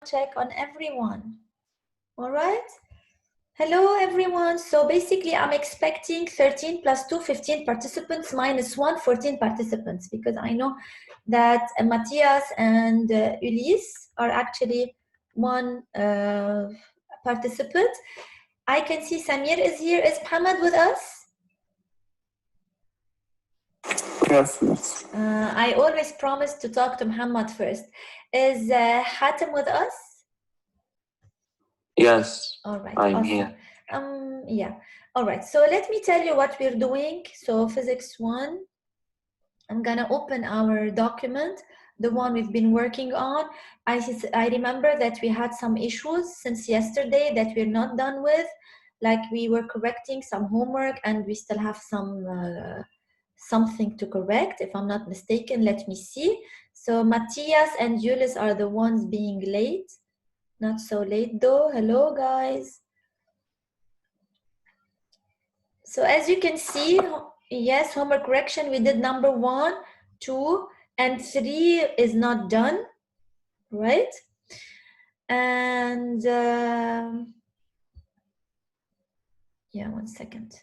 check on everyone. All right. Hello, everyone. So basically, I'm expecting 13 plus 2, 15 participants, minus 1, 14 participants, because I know that Matthias and Ulysse are actually one participant. I can see Samir is here. Is Muhammad with us? Yes. I always promise to talk to Muhammad first. Is Hatem with us? Yes. All right. I'm awesome. here. Yeah. All right. So let me tell you what we're doing. So Physics 1, I'm gonna open our document, the one we've been working on. I remember that we had some issues since yesterday that we're not done with, like we were correcting some homework and we still have some something to correct, if I'm not mistaken. Let me see. So Matthias and Julius are the ones being late. Not so late though. Hello, guys. So as you can see, yes, homework correction, we did number 1, 2, and 3 is not done, right? And yeah, 1 second.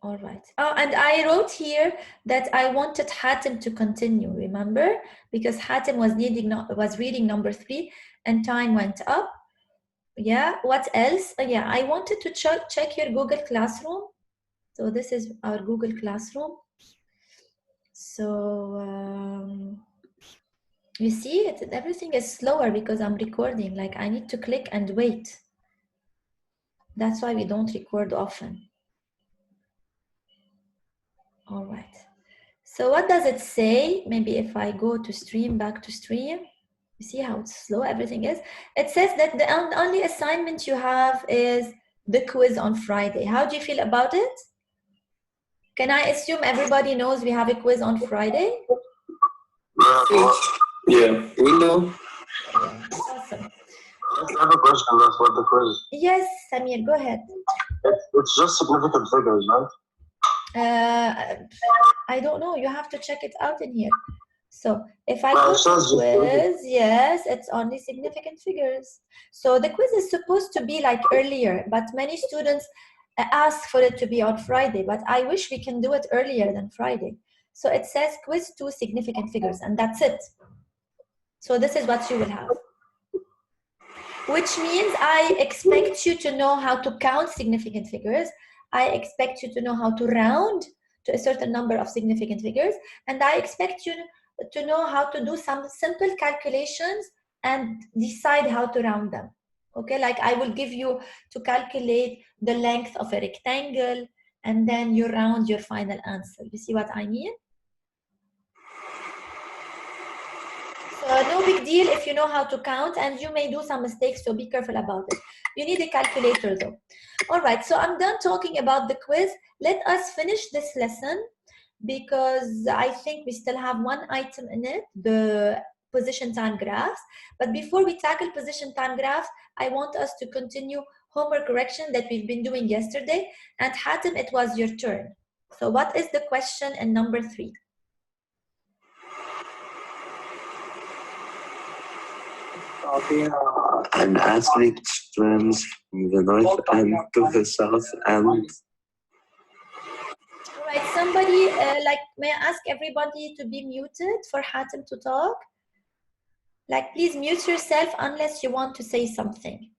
All right. Oh, and I wrote here that I wanted Hatem to continue, remember? Because Hatem was reading number 3 and time went up. Yeah, what else? Yeah, I wanted to check your Google Classroom. So this is our Google Classroom. So you see, everything is slower because I'm recording. Like I need to click and wait. That's why we don't record often. All right. So what does it say? Maybe if I go to stream, back to stream, you see how slow everything is? It says that the only assignment you have is the quiz on Friday. How do you feel about it? Can I assume everybody knows we have a quiz on Friday? Yeah, we know. Awesome. I have a question about the quiz. Yes, Samir, go ahead. It's just significant figures, right? I don't know. You have to check it out in here. So if I go to quiz, yes, it's only significant figures. So the quiz is supposed to be like earlier, but many students ask for it to be on Friday, but I wish we can do it earlier than Friday. So it says quiz 2 significant figures, and that's it. So this is what you will have. Which means I expect you to know how to count significant figures. I expect you to know how to round to a certain number of significant figures. And I expect you to know how to do some simple calculations and decide how to round them. Okay, like I will give you to calculate the length of a rectangle and then you round your final answer. You see what I mean? No big deal if you know how to count, and you may do some mistakes, so be careful about it. You need a calculator though. All right, so I'm done talking about the quiz. Let us finish this lesson because I think we still have one item in it, the position time graphs. But before we tackle position time graphs, I want us to continue homework correction that we've been doing yesterday. And Hatem, it was your turn. So what is the question in number 3? An athlete swims from the north end to the south end. All right, somebody, may I ask everybody to be muted for Hatem to talk? Like, please mute yourself unless you want to say something.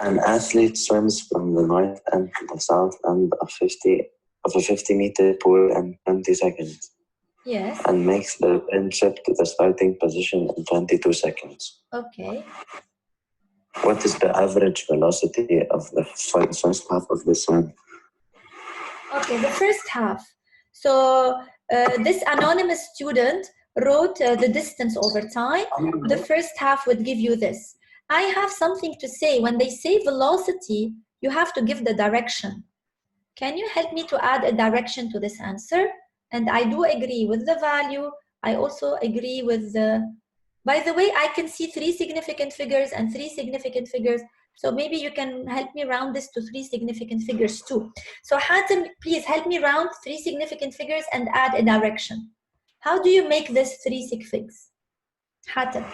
An athlete swims from the north end to the south end of a 50-meter pool in 20 seconds. Yes. And makes the pin trip to the starting position in 22 seconds. Okay. What is the average velocity of the first half of the swim? Okay, the first half. So this anonymous student wrote the distance over time. The first half would give you this. I have something to say. When they say velocity, you have to give the direction. Can you help me to add a direction to this answer? And I do agree with the value. I also agree with the, by the way, I can see 3 significant figures and 3 significant figures. So maybe you can help me round this to 3 significant figures too. So Hatem, please help me round 3 significant figures and add a direction. How do you make this 3 sig figs? Hatem.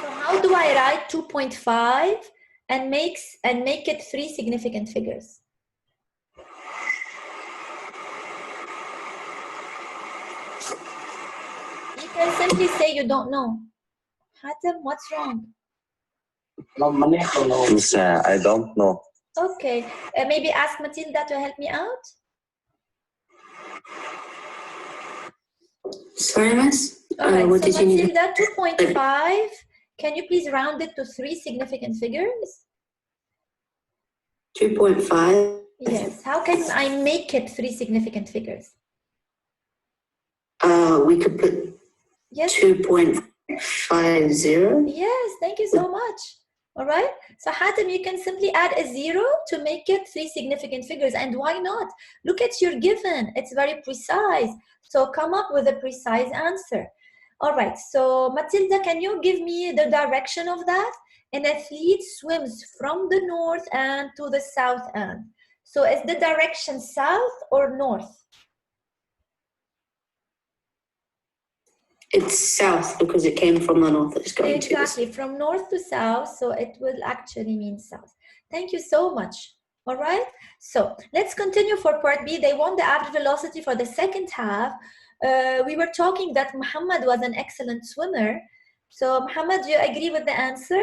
So how do I write 2.5 and make it 3 significant figures? You can simply say you don't know. Hatem, what's wrong? Miss, I don't know. Okay, maybe ask Matilda to help me out. Sorry, Miss? All right, what so did you need? Matilda, 2.5, can you please round it to 3 significant figures? 2.5. Yes, how can I make it 3 significant figures? We could put Yes. 2.50. Yes, thank you so much. All right, so Hatem, you can simply add a 0 to make it 3 significant figures. And why not? Look at your given, it's very precise. So come up with a precise answer. All right, so Matilda, can you give me the direction of that? An athlete swims from the north end to the south end. So is the direction south or north? It's south because it came from the north. It's going Exactly, from north to south, so it will actually mean south. Thank you so much. All right, so let's continue for part B. They want the average velocity for the second half. We were talking that Muhammad was an excellent swimmer. So Muhammad, do you agree with the answer?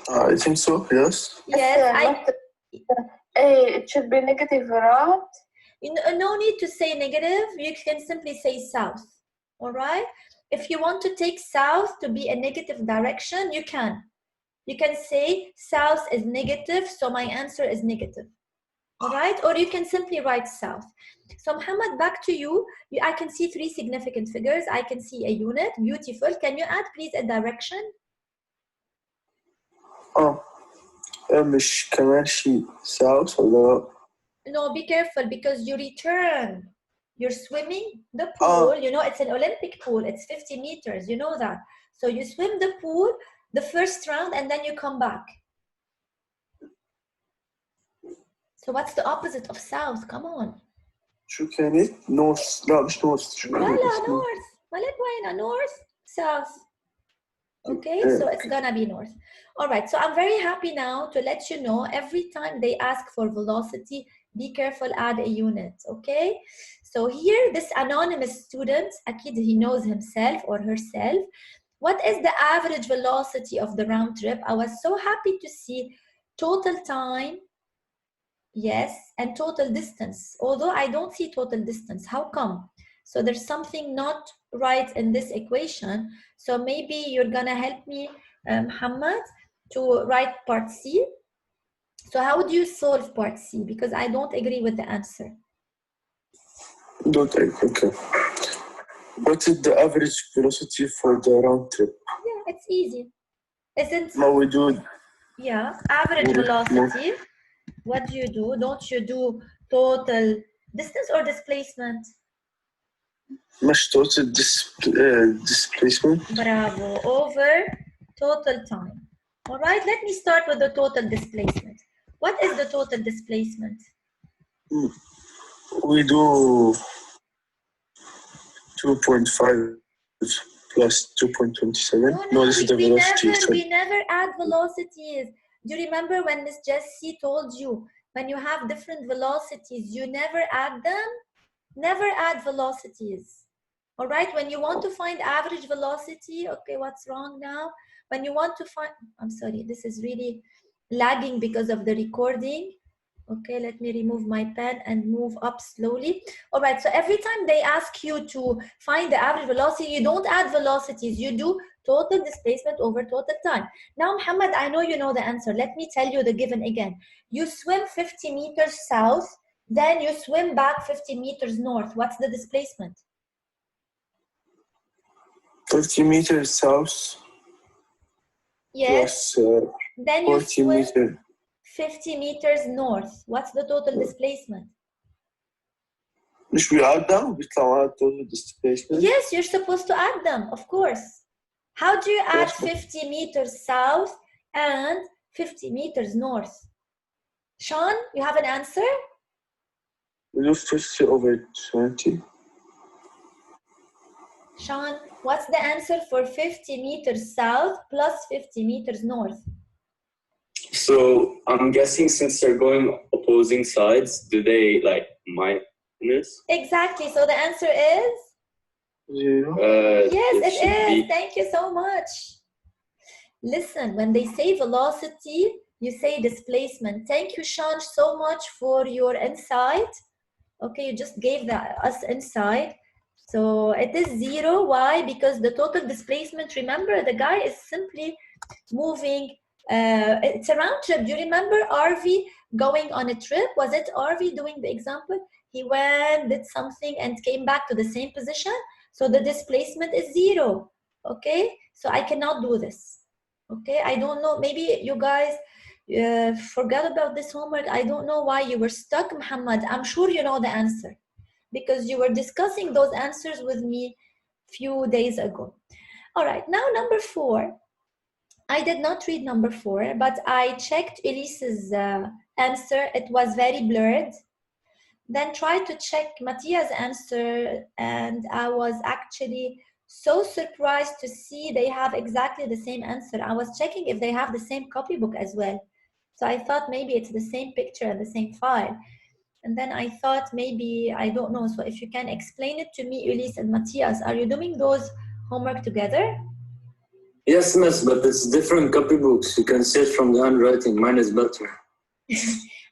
I think so, yes. Yes, it should be negative, right? no need to say negative, you can simply say south. All right, if you want to take south to be a negative direction, you can say south is negative, so my answer is negative. All right, or you can simply write south. So Muhammad, back to you. I can see 3 significant figures. I can see a unit. Beautiful. Can you add please a direction? مش كمان شيء south ولا No, be careful because you return. You're swimming the pool. You know, it's an Olympic pool. It's 50 meters. You know that. So you swim the pool the first round and then you come back. So what's the opposite of south? Come on. شو كانت؟ north لا مش north شو كانت؟ Wala, north. مالك وين؟ North, south. Okay, so it's gonna be north. All right, so I'm very happy now to let you know every time they ask for velocity, be careful, add a unit, okay? So here, this anonymous student, akid he knows himself or herself. What is the average velocity of the round trip? I was so happy to see total time, yes, and total distance, although I don't see total distance. How come? So there's something not right in this equation. So maybe you're gonna help me, Muhammad, to write part C. So how do you solve part C? Because I don't agree with the answer. Don't agree, okay. What is the average velocity for the round trip? Yeah, it's easy. Isn't No, we do. Yeah, average velocity. What do you do? Don't you do total distance or displacement? مش total displacement. Bravo, over total time. All right, let me start with the total displacement. What is the total displacement? We do 2.5 plus 2.27. No, this is the velocity. We never add velocities. Do you remember when Miss Jessie told you, when you have different velocities, you never add them? Never add velocities. All right, when you want to find average velocity, okay, what's wrong now? When you want to find, I'm sorry, this is really lagging because of the recording. Okay, let me remove my pen and move up slowly. All right, so every time they ask you to find the average velocity, you don't add velocities, you do total displacement over total time. Now, Muhammad, I know you know the answer. Let me tell you the given again. You swim 50 meters south, then you swim back 50 meters north. What's the displacement? 30 meters south. Yes. Plus then you 40 swim meters. 50 meters north. What's the total displacement? مش بيعدى وبيطلع معاه total displacement. Yes, you're supposed to add them, of course. How do you add 50 meters south and 50 meters north. Sean, you have an answer? We do 50 over 20. Sean, what's the answer for 50 meters south plus 50 meters north? So I'm guessing since they're going opposing sides, do they like minus? Exactly. So the answer is? 0. Yes, it should is. be- Thank you so much. Listen, when they say velocity, you say displacement. Thank you, Sean, so much for your insight. Okay, you just gave us insight. So it is 0. Why? Because the total displacement, remember, the guy is simply moving. It's a round trip. Do you remember RV going on a trip? Was it RV doing the example? He went, did something, and came back to the same position. So the displacement is 0. Okay, so I cannot do this. Okay, I don't know. Maybe you guys forgot about this homework. I don't know why you were stuck, Muhammad. I'm sure you know the answer because you were discussing those answers with me few days ago. All right, now number 4. I did not read number 4, but I checked Elise's answer. It was very blurred. Then tried to check Matthias' answer, and I was actually so surprised to see they have exactly the same answer. I was checking if they have the same copybook as well. So I thought maybe it's the same picture and the same file. And then I thought maybe, I don't know. So if you can explain it to me, Elise and Matthias, are you doing those homework together? Yes, miss, but it's different copybooks. You can see it from the handwriting. Mine is better.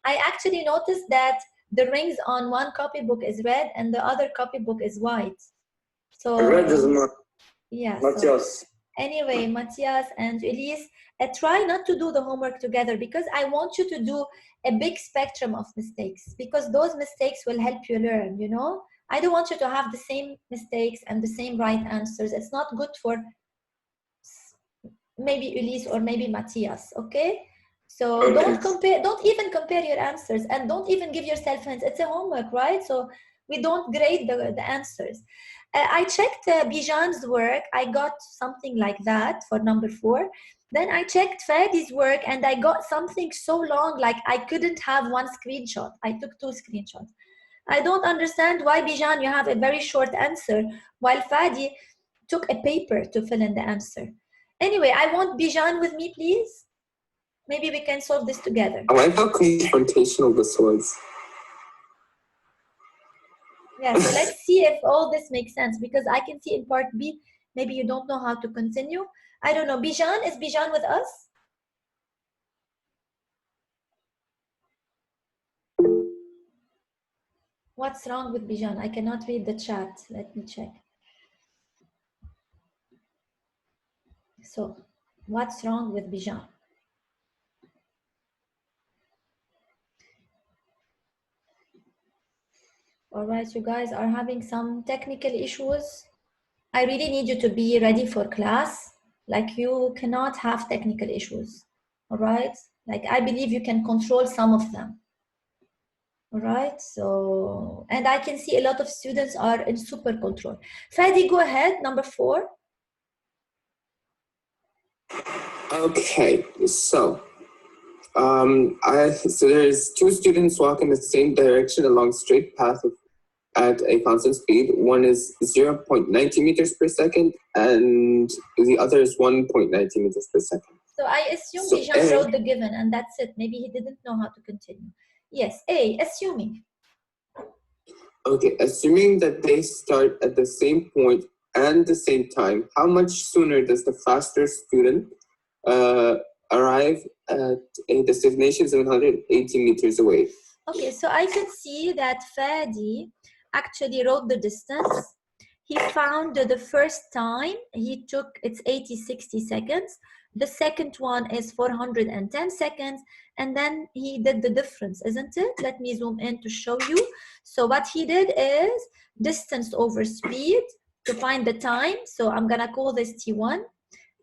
I actually noticed that the rings on one copybook is red and the other copybook is white. So Red is not yeah. Matthias. So anyway, Matthias and Elise, try not to do the homework together because I want you to do a big spectrum of mistakes because those mistakes will help you learn, you know? I don't want you to have the same mistakes and the same right answers. It's not good for maybe Elise or maybe Matthias, okay? So Okay. don't even compare your answers and don't even give yourself hints. It's a homework, right? So we don't grade the answers. I checked Bijan's work. I got something like that for number 4. Then I checked Fadi's work and I got something so long, like I couldn't have one screenshot. I took 2 screenshots. I don't understand why, Bijan, you have a very short answer, while Fadi took a paper to fill in the answer. Anyway, I want Bijan with me, please. Maybe we can solve this together. I like how confrontational this was. Yeah, so let's see if all this makes sense because I can see in part B, maybe you don't know how to continue. I don't know. Bijan, is Bijan with us? What's wrong with Bijan? I cannot read the chat. Let me check. So, what's wrong with Bijan? All right, you guys are having some technical issues. I really need you to be ready for class. Like you cannot have technical issues. All right? Like I believe you can control some of them. All right, so, and I can see a lot of students are in super control. Fadi, go ahead, number 4. Okay, so there's 2 students walk in the same direction along straight path at a constant speed. One is 0.90 meters per second, and the other is 1.90 meters per second. So I assume So Bijan A. wrote the given, and that's it. Maybe he didn't know how to continue. Yes, A, assuming. Okay, assuming that they start at the same point and the same time, how much sooner does the faster student arrive at a destination 780 meters away? Okay, so I can see that Fadi actually wrote the distance. He found the first time he took, it's 60 seconds. The second one is 410 seconds. And then he did the difference, isn't it? Let me zoom in to show you. So what he did is distance over speed to find the time. So I'm gonna call this T1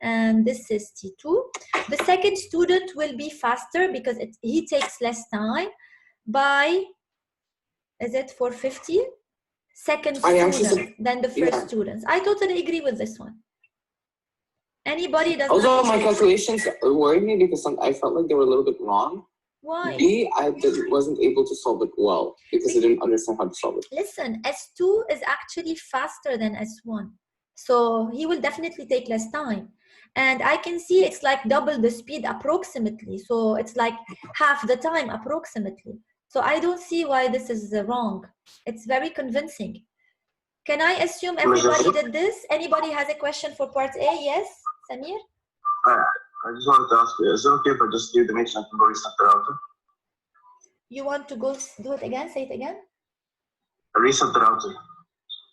and this is T2. The second student will be faster because he takes less time by, is it 450? Second student than the first students. I totally agree with this one. Anybody does Although not my calculations worried me because I felt like they were a little bit wrong. Why? B, wasn't able to solve it well because I didn't understand how to solve it. Listen, S2 is actually faster than S1. So he will definitely take less time. And I can see it's like double the speed approximately. So it's like half the time approximately. So I don't see why this is wrong. It's very convincing. Can I assume everybody did this? Anybody has a question for part A? Yes, Samir? I just wanted to ask you, is it okay if I just do the nation and reset the router? You want to go do it again? Say it again. Reset the router.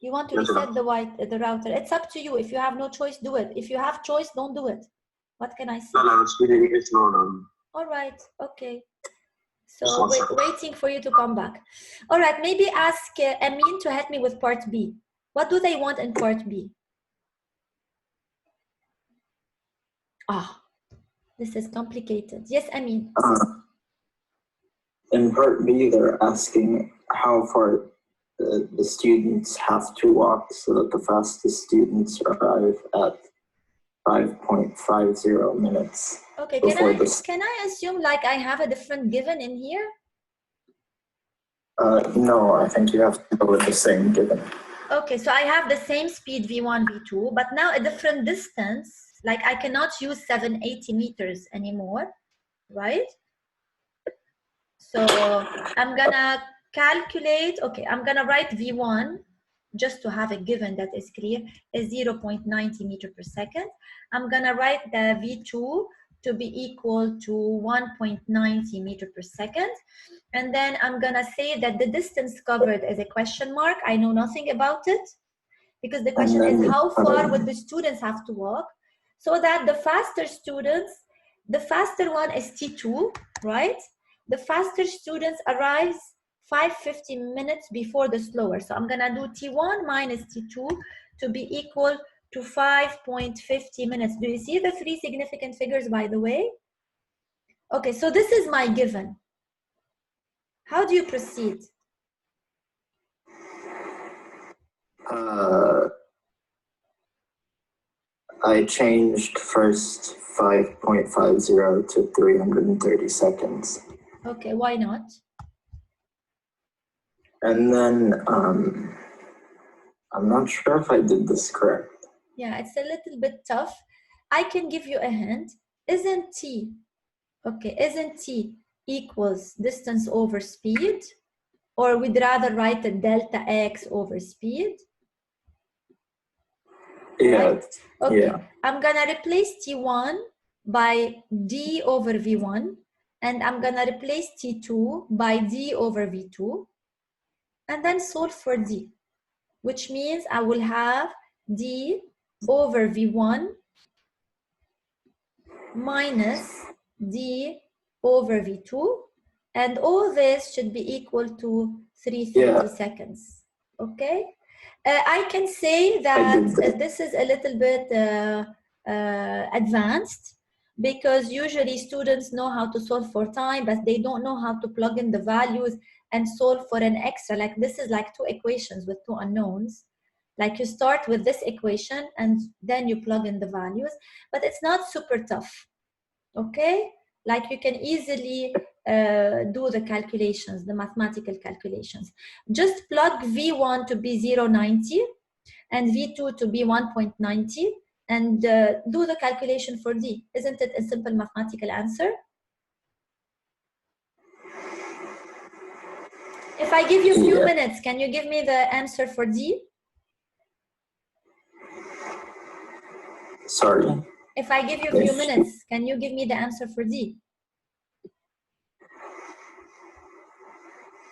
You want to reset the router. It's up to you. If you have no choice, do it. If you have choice, don't do it. What can I say? No, it's really slow. All right. Okay. So waiting for you to come back. All right. Maybe ask Amin to help me with part B. What do they want in part B? This is complicated. Yes, Amin. In part B, they're asking how far the students have to walk so that the fastest students arrive at 5.50 minutes. Okay, can I assume like I have a different given in here? No, I think you have to go with the same given. Okay, so I have the same speed V1, V2, but now a different distance. Like I cannot use 780 meters anymore, right? So I'm gonna calculate, okay, I'm gonna write V1 just to have a given that is clear, is 0.90 meter per second. I'm gonna write the V2 to be equal to 1.90 meter per second. And then I'm gonna say that the distance covered is a question mark. I know nothing about it because the question is how far would the students have to walk, so that the faster students, the faster one is T2, right? The faster students arrives 550 minutes before the slower. So I'm gonna do T1 minus T2 to be equal to 5.50 minutes. Do you see the three significant figures, by the way? Okay, so this is my given. How do you proceed? I changed first 5.50 to 330 seconds. Okay, why not? And then I'm not sure if I did this correct. Yeah, it's a little bit tough. I can give you a hint. Isn't T, okay, isn't T equals distance over speed? Or we'd rather write the delta X over speed? Yeah. Right? Okay, yeah. I'm gonna replace T1 by D over V1, and I'm gonna replace T2 by D over V2, and then solve for D, which means I will have D over V1 minus D over V2, and all this should be equal to 330 seconds. Okay, I can say that this is a little bit advanced, because usually students know how to solve for time, but they don't know how to plug in the values and solve for an extra. Like this is like two equations with two unknowns. Like you start with this equation and then you plug in the values, but it's not super tough, okay? Like you can easily do the calculations, the mathematical calculations. Just plug V1 to be 0.90 and V2 to be 1.90 and do the calculation for D. Isn't it a simple mathematical answer? If I give you a few minutes, can you give me the answer for D? Sorry? If I give you a few minutes, can you give me the answer for D?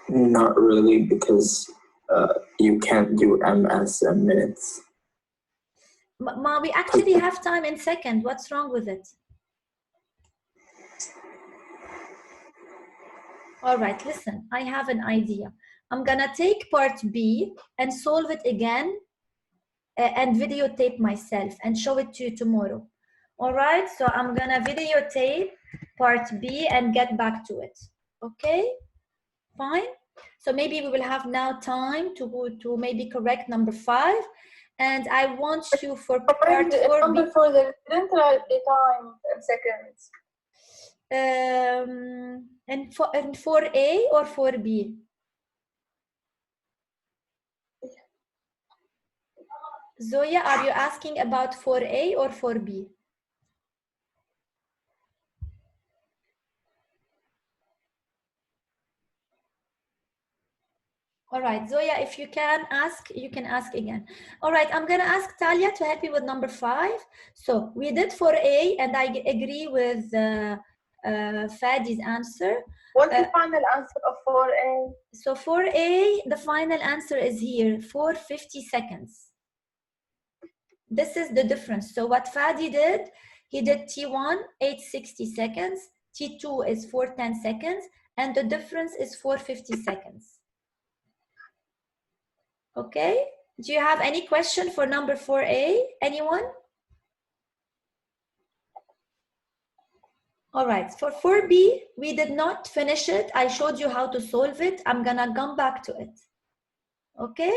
Not really, because you can't do MS in minutes. Ma, we actually have time in seconds. What's wrong with it? All right, listen, I have an idea. I'm gonna take part B and solve it again and videotape myself and show it to you tomorrow. All right, so I'm gonna videotape part B and get back to it. Okay, fine. So maybe we will have now time to maybe correct number 5, And I want you for part 4B. Number for the didn't write the time in seconds. And 4A or 4B? Zoya, are you asking about 4A or 4B? All right, Zoya, if you can ask, you can ask again. All right, I'm gonna ask Talia to help me with number 5. So we did 4A, and I agree with Fadi's answer. What's the final answer of 4A? So 4A, the final answer is here, 450 seconds. This is the difference. So what Fadi did, he did T1, 860 seconds, T2 is 410 seconds, and the difference is 450 seconds. Okay, do you have any question for number 4A? Anyone? All right, for 4B, we did not finish it. I showed you how to solve it. I'm gonna come back to it. Okay?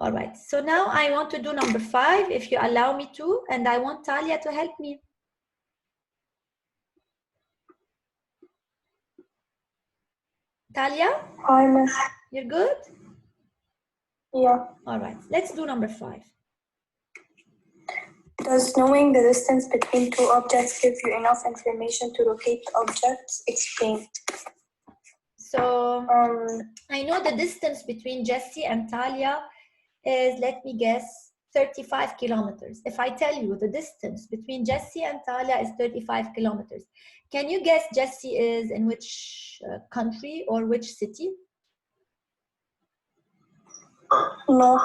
All right, so now I want to do number 5, if you allow me to, and I want Talia to help me. Talia? Hi, miss. You're good? Yeah. All right, let's do number 5. Does knowing the distance between two objects give you enough information to locate the objects? Explain. So I know the distance between Jessie and Talia is, let me guess, 35 kilometers. If I tell you the distance between Jessie and Talia is 35 kilometers, can you guess Jessie is in which country or which city? No.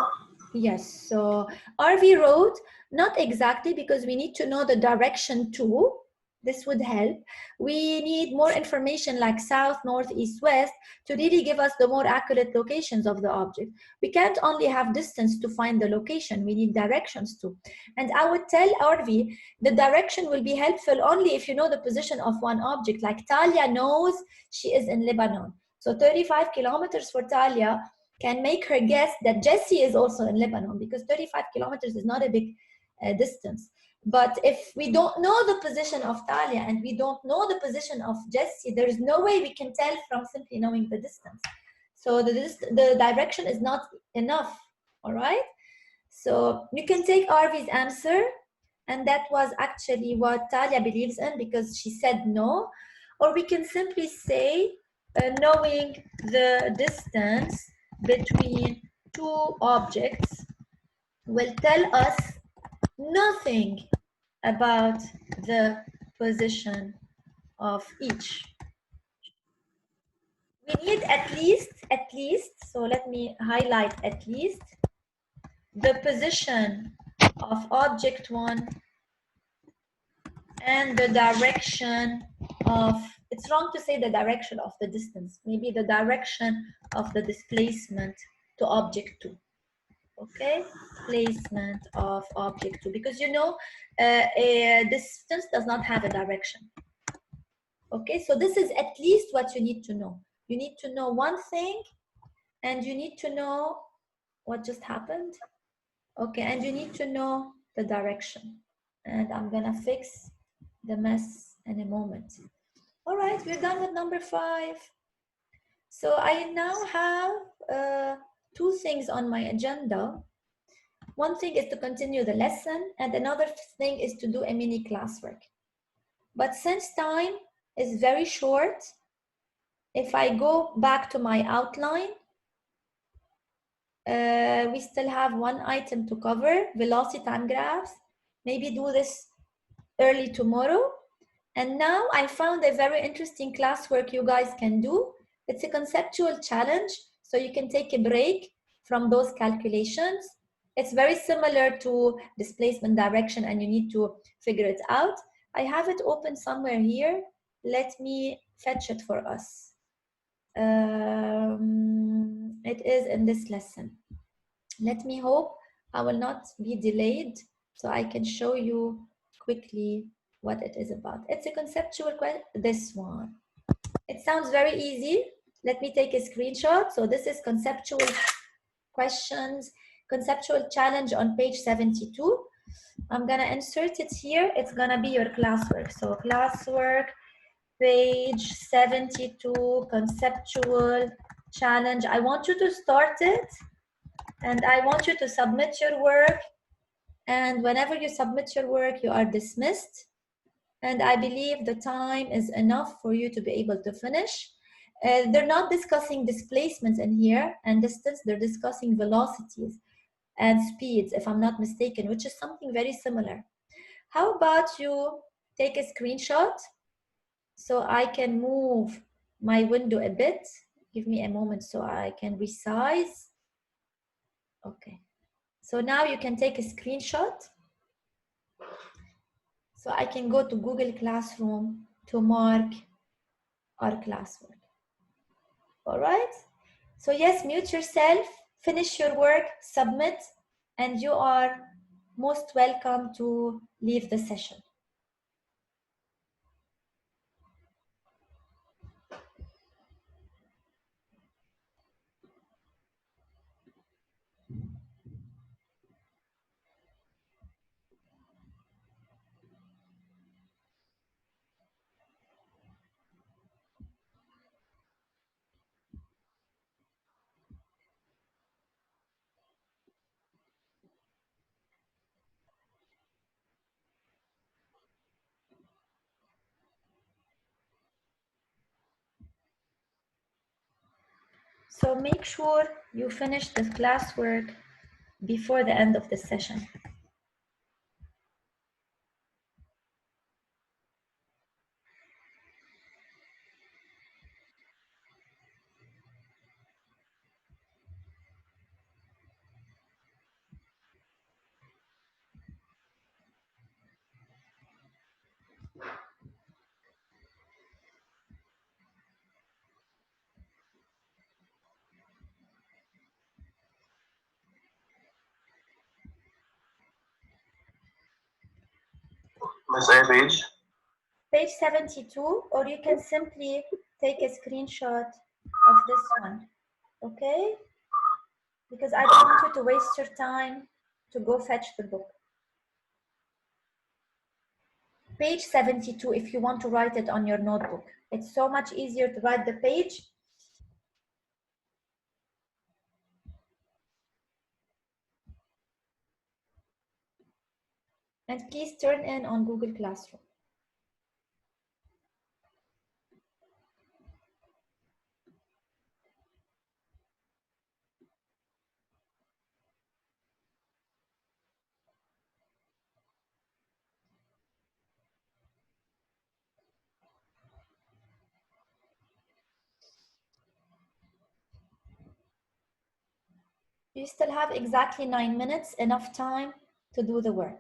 Yes, so RV Road, not exactly, because we need to know the direction too. This would help. We need more information like south, north, east, west to really give us the more accurate locations of the object. We can't only have distance to find the location, we need directions too. And I would tell RV, the direction will be helpful only if you know the position of one object. Like Talia knows she is in Lebanon. So 35 kilometers for Talia can make her guess that Jessie is also in Lebanon, because 35 kilometers is not a big distance. But if we don't know the position of Talia and we don't know the position of Jessie, there is no way we can tell from simply knowing the distance. So the direction is not enough, all right? So you can take RV's answer, and that was actually what Talia believes in, because she said no. Or we can simply say knowing the distance between two objects will tell us nothing about the position of each. We need at least, so let me highlight at least, the position of object 1 and the direction of, it's wrong to say the direction of the distance, maybe the direction of the displacement to object 2. Okay, placement of object 2, because you know a distance does not have a direction. Okay, so this is at least what you need to know. You need to know one thing, and you need to know what just happened. Okay, and you need to know the direction. And I'm gonna fix the mess in a moment. All right, we're done with number 5. So I now have 2 things on my agenda. One thing is to continue the lesson, and another thing is to do a mini classwork. But since time is very short, if I go back to my outline, we still have one item to cover, velocity time graphs. Maybe do this early tomorrow. And now I found a very interesting classwork you guys can do. It's a conceptual challenge, so you can take a break from those calculations. It's very similar to displacement direction, and you need to figure it out. I have it open somewhere here. Let me fetch it for us. It is in this lesson. Let me hope I will not be delayed, so I can show you quickly what it is about. It's a conceptual question, this one. It sounds very easy. Let me take a screenshot. So this is conceptual questions conceptual challenge on page 72. I'm gonna insert it here. It's gonna be your classwork. So classwork, page 72, conceptual challenge. I want you to start it and I want you to submit your work. And whenever you submit your work, you are dismissed. And I believe the time is enough for you to be able to finish. They're not discussing displacements in here and distance, they're discussing velocities and speeds, if I'm not mistaken, which is something very similar. How about you take a screenshot so I can move my window a bit. Give me a moment so I can resize. Okay. So now you can take a screenshot. So I can go to Google Classroom to mark our classwork. All right. So yes, mute yourself, finish your work, submit, and you are most welcome to leave the session. So make sure you finish the classwork before the end of the session. Page? Page 72, or you can simply take a screenshot of this one, okay? Because I don't want you to waste your time to go fetch the book. Page 72, if you want to write it on your notebook. It's so much easier to write the page. And please turn in on Google Classroom. You still have exactly 9 minutes, enough time to do the work.